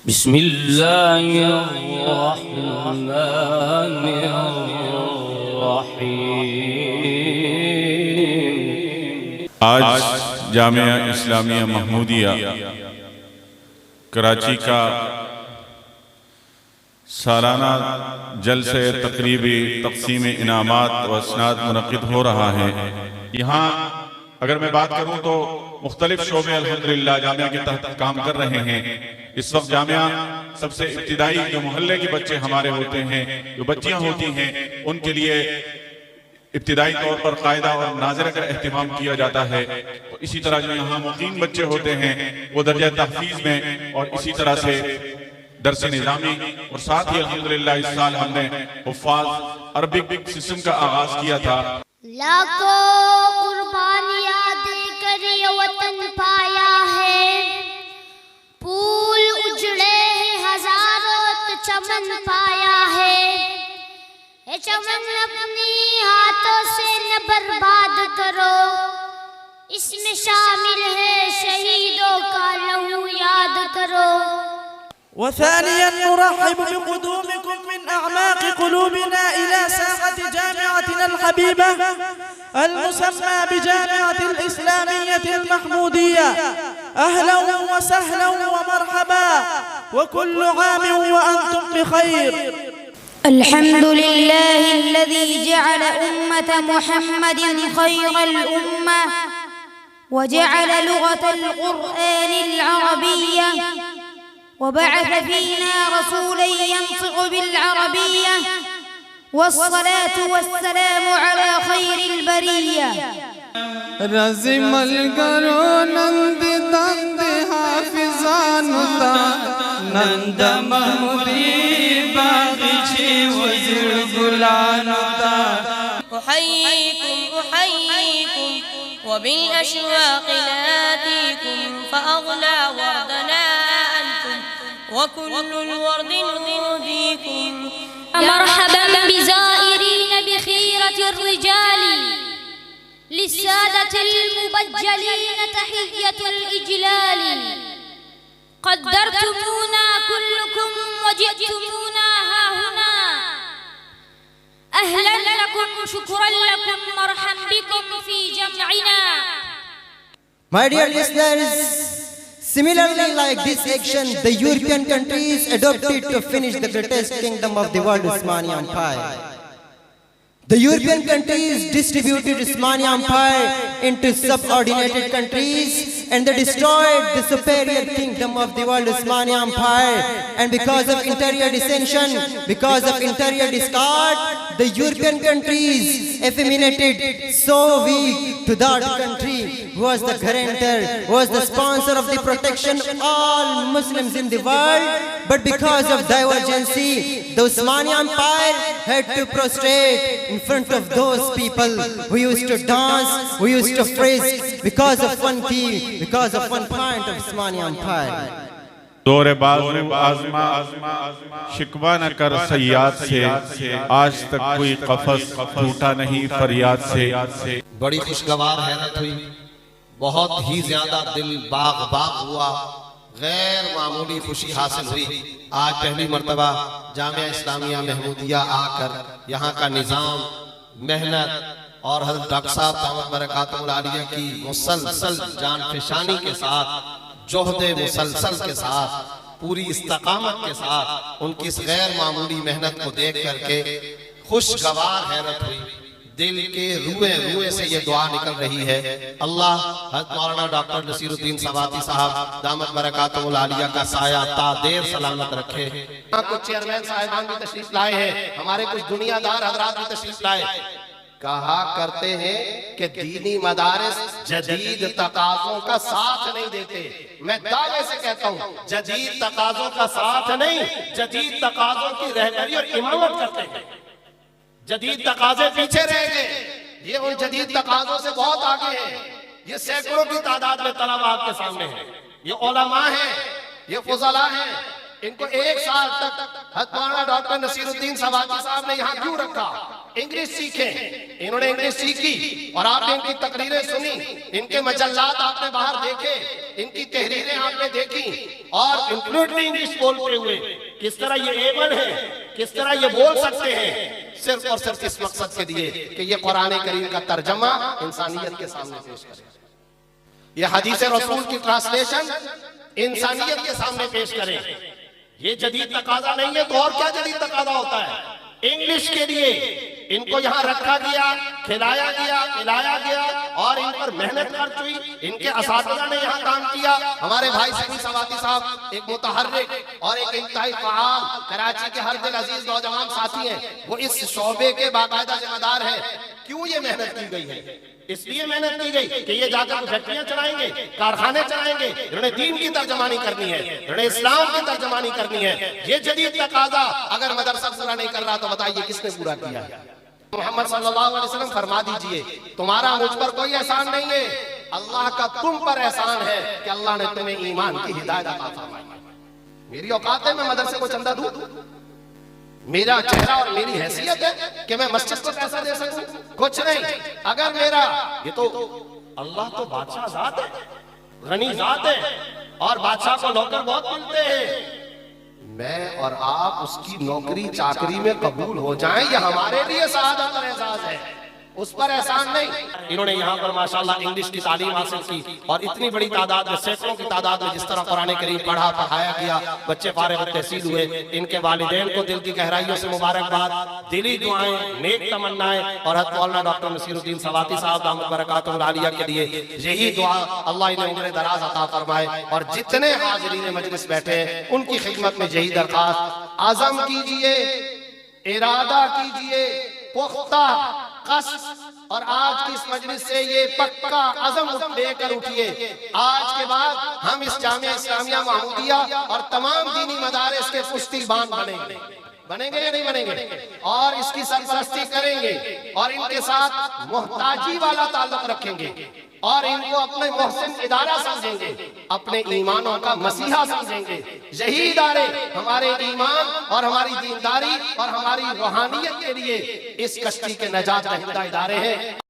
بسم اللہ الرحمن الرحیم۔ آج جامعہ اسلامیہ محمودیہ کراچی کا سالانہ جلسہ تقریبی تقسیم انعامات و اسناد منعقد ہو رہا ہے۔ یہاں اگر میں بات کروں تو مختلف شعبے الحمدللہ جامعہ کے تحت کام کر رہے ہیں۔ اس وقت جامعہ سب سے ابتدائی جو محلے کے بچے ہمارے ہوتے ہیں، جو بچیاں ہوتی ہیں، ان کے لیے ابتدائی طور پر قاعدہ اور ناظرہ کا اہتمام کیا جاتا ہے۔ تو اسی طرح جو یہاں مقیم بچے ہوتے ہیں وہ درجہ تحفیظ میں، اور اسی طرح سے درس نظامی، اور ساتھ ہی الحمدللہ اس سال ہم نے حفاظ عربک سسٹم کا آغاز کیا تھا۔ لاکھوں قربانیاں دے کر یہ وطن پایا ہے، پھول اجڑے ہیں ہزاروں تو چمن پایا ہے۔ اے چمن اپنی ہاتھوں سے نہ برباد کرو، اس میں شامل ہے شہیدوں کا لہو یاد کرو۔ وثانيا نرحب بقدومكم من أعماق قلوبنا إلى ساحة جامعتنا الحبيبة المسمى بجامعة الإسلامية المحمودية. أهلا وسهلا ومرحبا، وكل عام وأنتم بخير. الحمد لله الذي جعل أمة محمد خير الأمة، وجعل لغة القرآن العربية، وبعث فينا رسولا ينطق بالعربية، والصلاة والسلام على خير البرية۔ رزی ملگرو نند دند حافظانتا، نند محمودی باغچی وزیر گلانتا۔ أحييكم وبالأشواق ناتيكم، فأغلى وردنا أنتم وكل الورد نوديكم۔ مرحبا بزائرين بخيرة الرجال، للسادة المبجلين تحية الإجلال، قدرتمونا كلكم وجئتمونا ها هنا، أهلا لكم شكرا لكم مرحبا بكم في جمعنا۔ My dear listeners, similarly like this action, the European countries adopted to finish the greatest kingdom of the world, Osmani Empire. The European countries distributed Osmani Empire into subordinated countries, and they destroyed the superior kingdom of the world, Osmani Empire. And because of interior dissension, because of interior discord, the European countries effeminated so weak to that country who was the guarantor, who was the sponsor of the protection of all Muslims in the world. But because of divergency, the Osmani Empire had to prostrate in front of those people who used to dance, who used to frisk, because of one key, because of one point of Osmani Empire. دور بازو آزما شکوہ نہ کر سیاد سے، آج تک کوئی قفص ٹوٹا نہیں فریاد سے۔ بڑی خوشگوار حیرت ہوئی، بہت ہی زیادہ دل باغ ہوا، غیر معمولی خوشی حاصل ہوئی۔ آج پہلی مرتبہ جامعہ اسلامیہ محمودیہ آ کر یہاں کا نظام، محنت اور حضرت ڈاکٹر صاحب دامت برکاتہ العالیہ کی مسلسل جان فشانی کے ساتھ، جہد مسلسل کے ساتھ، پوری استقامت کے ساتھ ان کی اس غیر معمولی محنت کو دیکھ کر کے خوشگوار حیرت ہوئی۔ دل کے روئے سے یہ دعا نکل رہی ہے، اللہ حضرت مولانا ڈاکٹر نصیر الدین سواتی صاحب دامت برکاتہ العالیہ کا سایہ تا دیر سلامت رکھے۔ یہاں کچھ چیئرمین صاحبان بھی تشریف لائے ہیں، ہمارے کچھ دنیا دار حضرات بھی تشریف لائے۔ کہا کرتے ہیں کہ دینی مدارس جدید تقاضوں کا ساتھ نہیں دیتے۔ میں دعوے سے کہتا ہوں جدید تقاضوں کا ساتھ نہیں، جدید تقاضوں کی رہبری اور امامت کرتے ہیں۔ جدید تقاضے پیچھے رہ گئے، یہ ان جدید تقاضوں سے بہت آگے ہیں۔ یہ سینکڑوں کی تعداد میں طلبہ آپ کے سامنے ہیں، یہ علماء ہیں، یہ فضلاء ہیں۔ ان کو ایک سال تک حضرت مولانا ڈاکٹر نصیر الدین سواتی صاحب نے یہاں کیوں رکھا؟ انگلش سیکھیں. انہوں نے انگلش سیکھی اور آپ نے ان کی تقریریں سنی, ان کے مجلات آپ نے باہر دیکھے, ان کی تحریریں آپ نے دیکھی, اور انفلوئنٹلی انگلش بولتے ہوئے کس طرح یہ ایبل ہے, کس طرح یہ بول سکتے ہیں, صرف اور صرف اس مقصد کے لیے کہ یہ قرآن کریم کا ترجمہ انسانیت کے سامنے پیش کریں, یہ حدیث رسول کی ٹرانسلیشن انسانیت کے سامنے پیش کریں. یہ جدید تقاضا نہیں ہے تو اور کیا جدید تقاضا ہوتا ہے؟ انگلش کے لیے ان کو یہاں رکھا گیا, کھلایا گیا, پلایا گیا, اور ان پر محنت خرچ ہوئی, ان کے اساتذہ نے یہاں کام کیا. ہمارے بھائی سمی سواتی صاحب ایک متحرک اور ایک انتہائی فعال کراچی کے ہر دل عزیز نوجوان ساتھی ہیں, وہ اس شعبے کے باقاعدہ ذمہ دار ہیں. کیوں یہ محنت کی گئی ہے؟ اس لیے محنت کی گئی کہ یہ جا کر فیکٹریاں چلائیں گے, کارخانے چلائیں گے, انہوں نے دین کی ترجمانی کرنی ہے, انہوں نے اسلام کی ترجمانی کرنی ہے. یہ جدید تقاضا اگر مدرسہ پورا نہیں کر رہا تو بتائیے کس نے پورا کیا ہے؟ محمد صلی اللہ علیہ وسلم فرما دیجئے تمہارا مجھ پر کوئی احسان نہیں ہے, اللہ کا تم پر احسان ہے کہ اللہ نے تمہیں ایمان کی ہدایت عطا فرمائی. میری اوقات ہے میں مدرسے کو چندہ دوں؟ میرا چہرہ اور میری حیثیت ہے کہ میں مسجد کو پیسہ دے سکوں؟ کچھ نہیں. اگر میرا یہ تو اللہ تو بادشاہ ذات ہے, غنی ذات ہے, اور بادشاہ کو نوکر بہت ملتے ہیں. میں اور آپ اس کی نوکری چاکری میں قبول ہو جائیں, یہ ہمارے لیے سعادت اور اعزاز ہے, اس پر احسان نہیں. انہوں نے یہاں پر ماشاءاللہ انگلش کی تعلیم حاصل کی, اور اتنی بڑی تعداد میں, سینکڑوں کی تعداد میں جس طرح قرآن کریم پڑھا پڑھایا گیا, بچے فارغ التحصیل ہوئے. ان کے والدین کو دل کی گہرائیوں سے مبارکباد, دلی دعائیں, نیک تمنائیں, اور حضرت مولانا ڈاکٹر نصیر الدین سواتی صاحب دامت برکاتہ العالیہ کے لیے یہی دعا, اللہ انہیں عمر دراز عطا فرمائے. اور جتنے حاضرین مجلس بیٹھے ہیں ان کی خدمت میں یہی درخواست, عزم کیجئے, ارادہ کیجئے پختہ قصد, اور آج کی اس مجلس سے یہ پکا عزم لے کر اٹھئے. آج کے بعد ہم اس جامعہ اسلامیہ محمودیہ اور تمام دینی مدارس کے پشتی بان بنیں گے. بنیں گے یا نہیں بنیں گے؟ اور اس کی سرپرستی کریں گے, اور ان کے ساتھ محتاجی والا تعلق رکھیں گے, اور ان کو اپنے محسن ادارہ سمجھیں گے, اپنے ایمانوں کا مسیحا سمجھیں گے. یہی ادارے ہمارے ایمان اور ہماری دینداری اور ہماری روحانیت کے لیے اس کشتی کے نجات دہندہ ادارے ہیں.